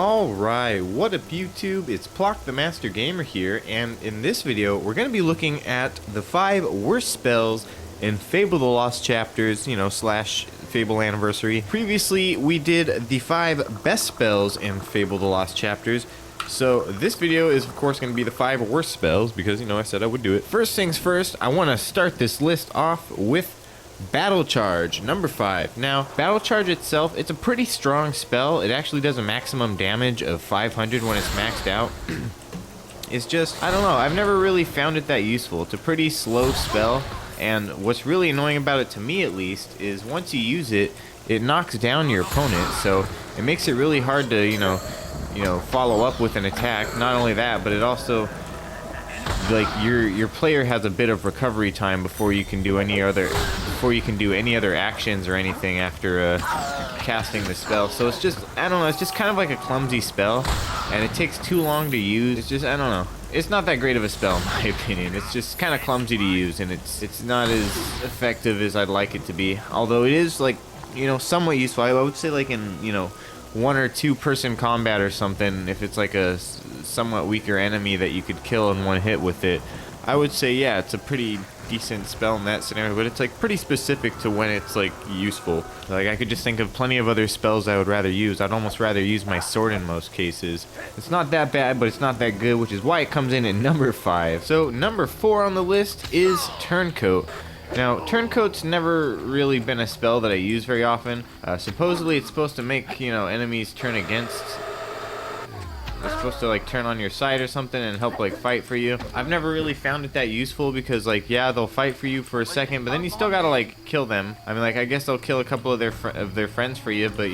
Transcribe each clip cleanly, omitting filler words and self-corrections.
Alright, what up YouTube, it's Plock the Master Gamer here, and in this video we're going to be looking at the 5 worst spells in Fable the Lost Chapters, slash Fable Anniversary. Previously we did the 5 best spells in Fable the Lost Chapters, so this video is of course going to be the 5 worst spells because, I said I would do it. First things first, I want to start this list off with Battle Charge, number 5. Now, Battle Charge itself, it's a pretty strong spell. It actually does a maximum damage of 500 when it's maxed out. It's just, I don't know, I've never really found it that useful. It's a pretty slow spell, and what's really annoying about it, to me at least, is once you use it, it knocks down your opponent, so it makes it really hard to, follow up with an attack. Not only that, but it also, like, your player has a bit of recovery time before you can do any other actions or anything after casting the spell. So it's just, I don't know, it's just kind of like a clumsy spell, and it takes too long to use. It's just, I don't know, it's not that great of a spell in my opinion. It's just kind of clumsy to use, and it's not as effective as I'd like it to be, although it is, like, somewhat useful. I would say, like, in 1 or 2 person combat or something, if it's like a somewhat weaker enemy that you could kill in one hit with it, I would say, yeah, it's a pretty decent spell in that scenario, but it's like pretty specific to when it's like useful. Like, I could just think of plenty of other spells I would rather use. I'd almost rather use my sword in most cases. It's not that bad, but it's not that good, which is why it comes in at number 5. So number 4 on the list is Turncoat. Now, Turncoat's never really been a spell that I use very often. Supposedly it's supposed to make, enemies turn against. It's supposed to, like, turn on your side or something and help, like, fight for you. I've never really found it that useful because, like, yeah, they'll fight for you for a second, but then you still gotta, like, kill them. I mean, like, I guess they'll kill a couple of their friends for you, but,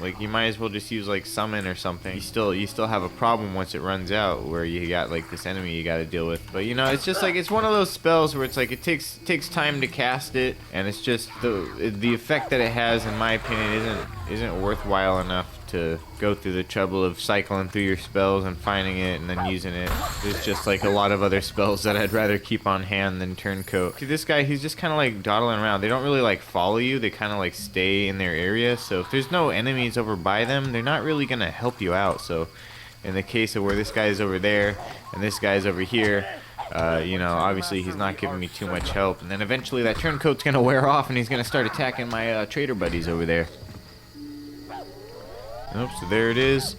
like, you might as well just use, like, summon or something. You still have a problem once it runs out where you got, like, this enemy you gotta deal with. But, it's just, like, it's one of those spells where it's, like, it takes time to cast it, and it's just the effect that it has, in my opinion, isn't worthwhile enough to go through the trouble of cycling through your spells and finding it and then using it. There's just, like, a lot of other spells that I'd rather keep on hand than Turncoat. See, this guy, he's just kind of, like, dawdling around. They don't really, like, follow you. They kind of, like, stay in their area. So if there's no enemies over by them, they're not really gonna help you out. So in the case of where this guy's over there and this guy's over here, obviously he's not giving me too much help. And then eventually that Turncoat's gonna wear off and he's gonna start attacking my trader buddies over there. Nope, so there it is.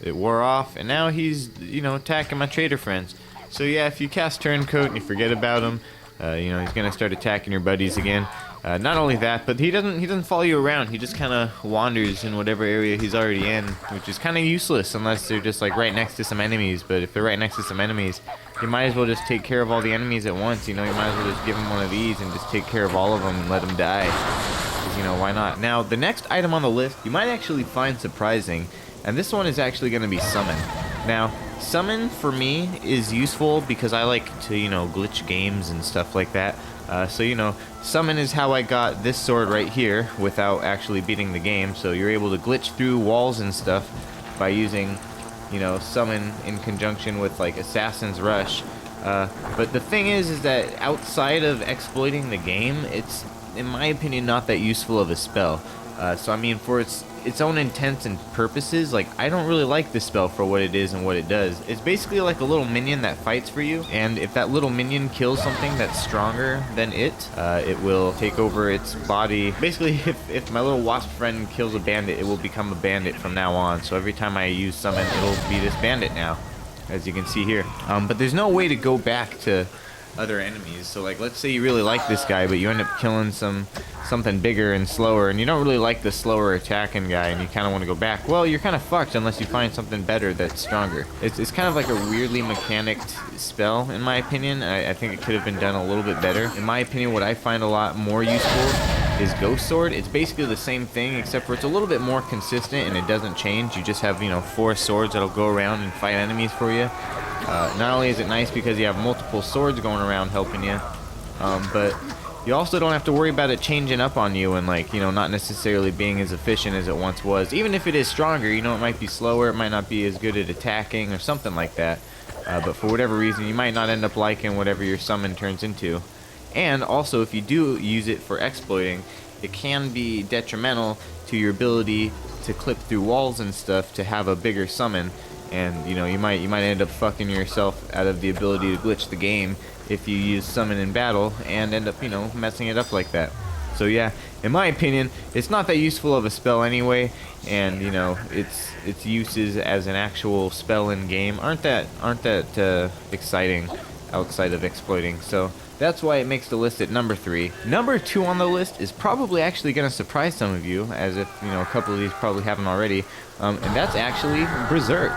It wore off, and now he's, attacking my trader friends. So yeah, if you cast Turncoat and you forget about him, he's gonna start attacking your buddies again. Not only that, but he doesn't follow you around. He just kind of wanders in whatever area he's already in, which is kind of useless unless they're just, like, right next to some enemies. But if they're right next to some enemies, you might as well just take care of all the enemies at once. You might as well just give them one of these and just take care of all of them and let them die. Why not? Now, the next item on the list you might actually find surprising, and this one is actually going to be Summon. Now, Summon for me is useful because I like to, glitch games and stuff like that. So, Summon is how I got this sword right here without actually beating the game. So you're able to glitch through walls and stuff by using, Summon in conjunction with, like, Assassin's Rush. But the thing is that outside of exploiting the game, it's, in my opinion, not that useful of a spell. So I mean, for its own intents and purposes, like, I don't really like this spell for what it is and what it does. It's basically like a little minion that fights for you, and if that little minion kills something that's stronger than it will take over its body. Basically, if my little wasp friend kills a bandit, it will become a bandit from now on. So every time I use summon, it'll be this bandit now, as you can see here. But there's no way to go back to other enemies. So, like, let's say you really like this guy, but you end up killing something bigger and slower, and you don't really like the slower attacking guy, and you kind of want to go back. Well, you're kind of fucked unless you find something better that's stronger. It's kind of like a weirdly mechanicked spell, in my opinion. I think it could have been done a little bit better. In my opinion, what I find a lot more useful is Ghost Sword. It's basically the same thing, except for it's a little bit more consistent and it doesn't change. You just have, 4 swords that'll go around and fight enemies for you. Not only is it nice because you have multiple swords going around helping you, but you also don't have to worry about it changing up on you and, like, not necessarily being as efficient as it once was. Even if it is stronger, it might be slower, it might not be as good at attacking or something like that. But for whatever reason, you might not end up liking whatever your summon turns into. And also, if you do use it for exploiting, it can be detrimental to your ability to clip through walls and stuff to have a bigger summon, and you know, you might end up fucking yourself out of the ability to glitch the game if you use summon in battle and end up, you know, messing it up like that. So yeah, in my opinion, it's not that useful of a spell anyway, and you know, its uses as an actual spell in game aren't that exciting outside of exploiting. So that's why it makes the list at number 3. Number 2 on the list is probably actually going to surprise some of you, as if, you know, a couple of these probably haven't already, and that's actually Berserk.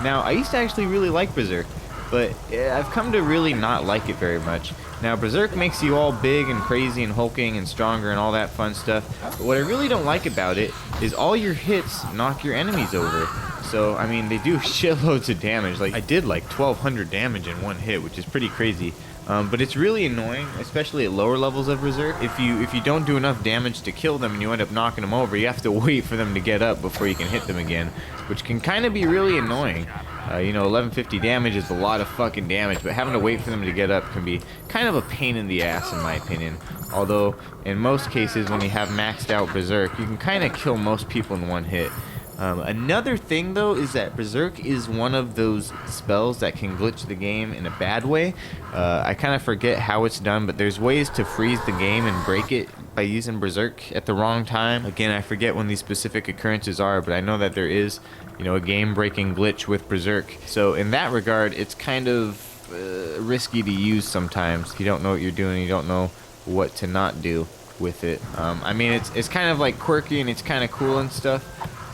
Now, I used to actually really like Berserk, but I've come to really not like it very much. Now, Berserk makes you all big and crazy and hulking and stronger and all that fun stuff, but what I really don't like about it is all your hits knock your enemies over. So, I mean, they do shitloads of damage. Like, I did like 1200 damage in one hit, which is pretty crazy. But it's really annoying, especially at lower levels of Berserk. If you don't do enough damage to kill them and you end up knocking them over, you have to wait for them to get up before you can hit them again, which can kind of be really annoying. You know, 1150 damage is a lot of fucking damage, but having to wait for them to get up can be kind of a pain in the ass, in my opinion. Although, in most cases, when you have maxed out Berserk, you can kind of kill most people in one hit. Another thing, though, is that Berserk is one of those spells that can glitch the game in a bad way. I kind of forget how it's done, but there's ways to freeze the game and break it by using Berserk at the wrong time. Again, I forget when these specific occurrences are, but I know that there is, you know, a game-breaking glitch with Berserk. So in that regard, it's kind of risky to use sometimes. If you don't know what you're doing, you don't know what to not do with it. I mean, it's kind of like quirky and it's kind of cool and stuff.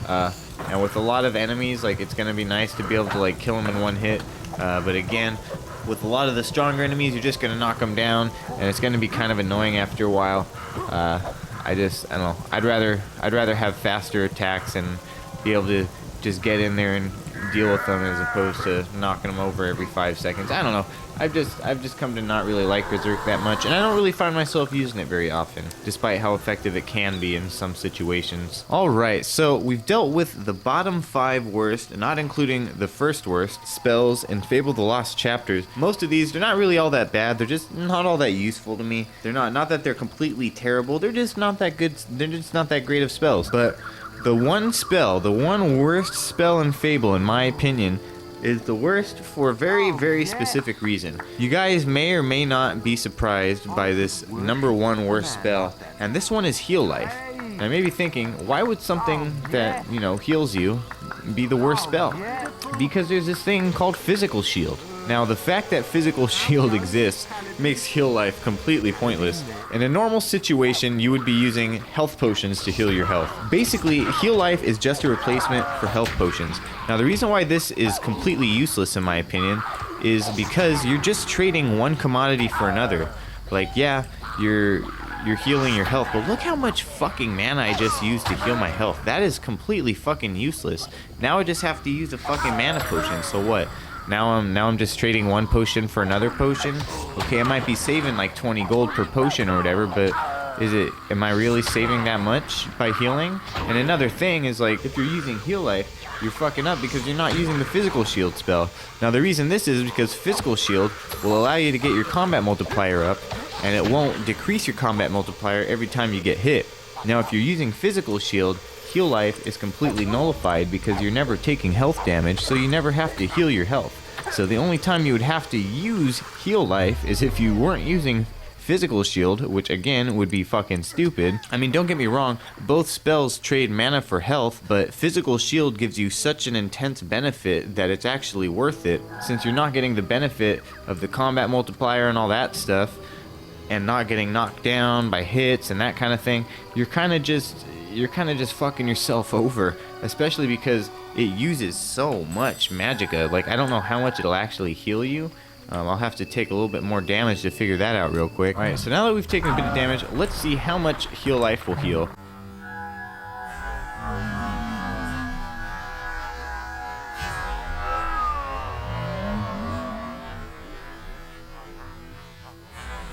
And with a lot of enemies, like, it's gonna be nice to be able to like kill them in one hit. But again, with a lot of the stronger enemies, you're just gonna knock them down, and it's gonna be kind of annoying after a while. I don't know. I'd rather have faster attacks and be able to just get in there and deal with them as opposed to knocking them over every 5 seconds. I don't know. I've just come to not really like Berserk that much, and I don't really find myself using it very often, despite how effective it can be in some situations. Alright, so we've dealt with the bottom 5 worst, not including the first worst, spells in Fable the Lost Chapters. Most of these, they're not really all that bad, they're just not all that useful to me. They're not that they're completely terrible, they're just not that good, they're just not that great of spells. But the one spell, the one worst spell in Fable, in my opinion, is the worst for a very, very specific reason. You guys may or may not be surprised by this number 1 worst spell, and this one is Heal Life. And I may be thinking, why would something that, you know, heals you be the worst spell? Because there's this thing called Physical Shield. Now, the fact that Physical Shield exists makes Heal Life completely pointless. In a normal situation, you would be using health potions to heal your health. Basically, Heal Life is just a replacement for health potions. Now, the reason why this is completely useless, in my opinion, is because you're just trading one commodity for another. Like, yeah, you're healing your health, but look how much fucking mana I just used to heal my health. That is completely fucking useless. Now I just have to use a fucking mana potion, so what? Now I'm just trading one potion for another potion. Okay, I might be saving like 20 gold per potion or whatever, but am I really saving that much by healing? And another thing is, like, if you're using Heal Life, you're fucking up because you're not using the Physical Shield spell. Now the reason this is because Physical Shield will allow you to get your combat multiplier up, and it won't decrease your combat multiplier every time you get hit. Now if you're using Physical Shield, Heal Life is completely nullified because you're never taking health damage, so you never have to heal your health. So the only time you would have to use Heal Life is if you weren't using Physical Shield, which again would be fucking stupid. I mean, don't get me wrong, both spells trade mana for health, but Physical Shield gives you such an intense benefit that it's actually worth it. Since you're not getting the benefit of the combat multiplier and all that stuff, and not getting knocked down by hits and that kind of thing, you're kind of just fucking yourself over, especially because it uses so much magicka. Like, I don't know how much it'll actually heal you. I'll have to take a little bit more damage to figure that out real quick. Alright, so now that we've taken a bit of damage, let's see how much Heal Life will heal.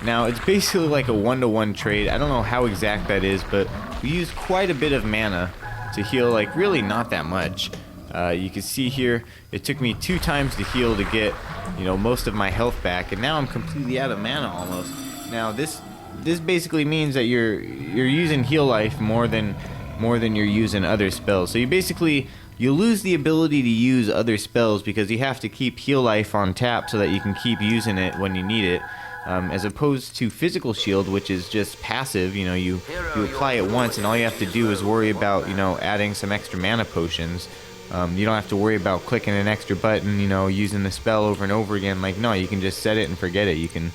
Now, it's basically like a 1-to-1 trade. I don't know how exact that is, but we used quite a bit of mana to heal, like, really not that much. You can see here, it took me 2 times to heal to get, you know, most of my health back, and now I'm completely out of mana almost. Now, this this basically means that you're using heal life more than you're using other spells. So you lose the ability to use other spells because you have to keep heal life on tap so that you can keep using it when you need it. As opposed to physical shield, which is just passive. You know, you apply it once, and all you have to do is worry about, you know, adding some extra mana potions. You don't have to worry about clicking an extra button, you know, using the spell over and over again. Like, no, you can just set it and forget it. You can,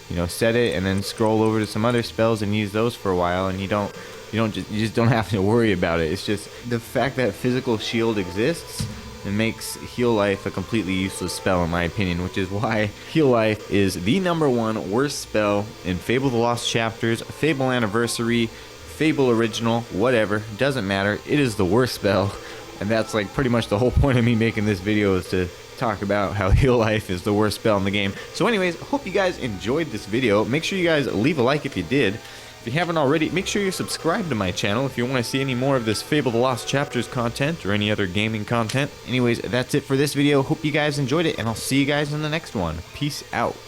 you know, set it and then scroll over to some other spells and use those for a while, and you just don't have to worry about it. It's just the fact that physical shield exists. It makes heal life a completely useless spell, in my opinion, which is why heal life is the #1 worst spell in Fable the Lost Chapters, Fable Anniversary, Fable Original, whatever, doesn't matter. It is the worst spell, and that's like pretty much the whole point of me making this video, is to talk about how heal life is the worst spell in the game. So anyways, hope you guys enjoyed this video. Make sure you guys leave a like if you did. If you haven't already, make sure you're subscribed to my channel if you want to see any more of this Fable the Lost Chapters content or any other gaming content. Anyways, that's it for this video. Hope you guys enjoyed it, and I'll see you guys in the next one. Peace out.